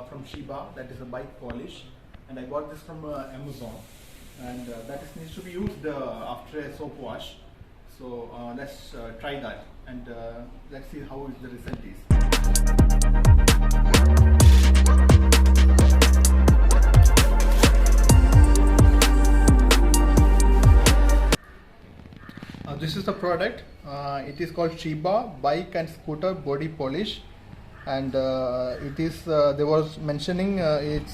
from CBR, that is a bike polish, and I got this from Amazon, and that needs to be used after a soap wash. So let's try that, and let's see how the result is. This is the product. It is called CBR Bike and Scooter Body Polish, and it is there was mentioning it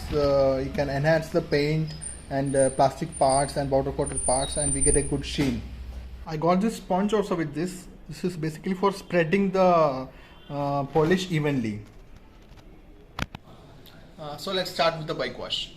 can enhance the paint and plastic parts and powder coated parts, and we get a good sheen. I got this sponge also with this. This is basically for spreading the polish evenly. So let's start with the bike wash.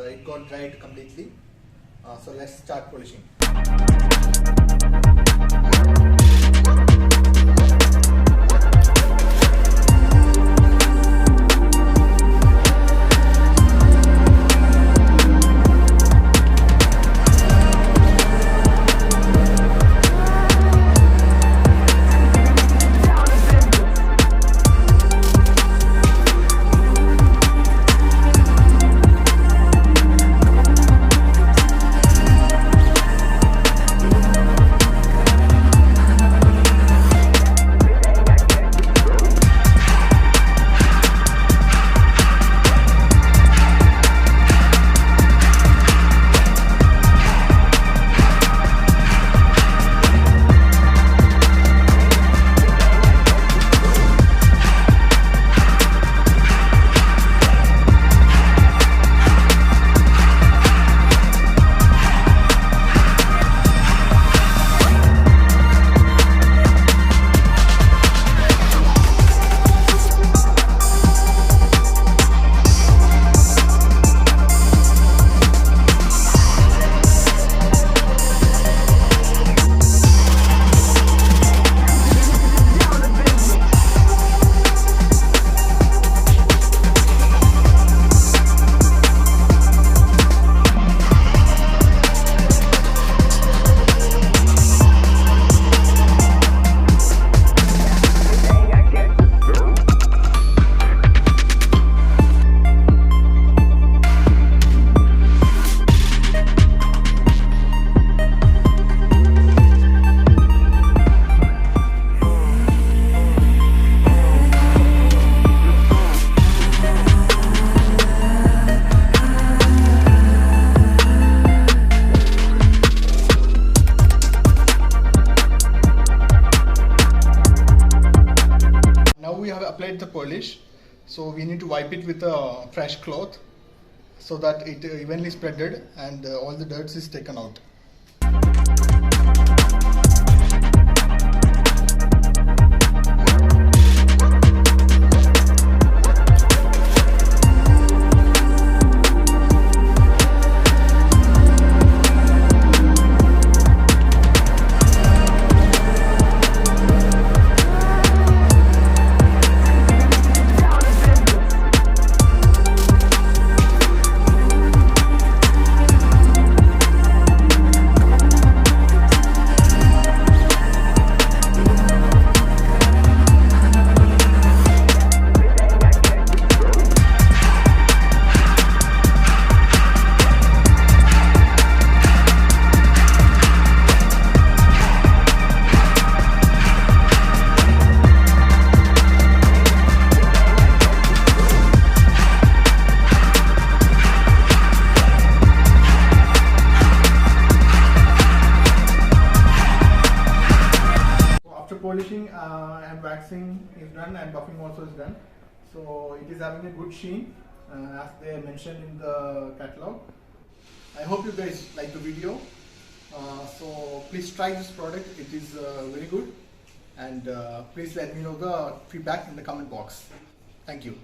It got dried completely. So let's start polishing. So we need to wipe it with a fresh cloth so that it evenly spreaded and all the dirt is taken out. Polishing and waxing is done and buffing also is done, so it is having a good sheen as they mentioned in the catalog. I hope you guys like the video, so please try this product. It is very good, and please let me know the feedback in the comment box. Thank you.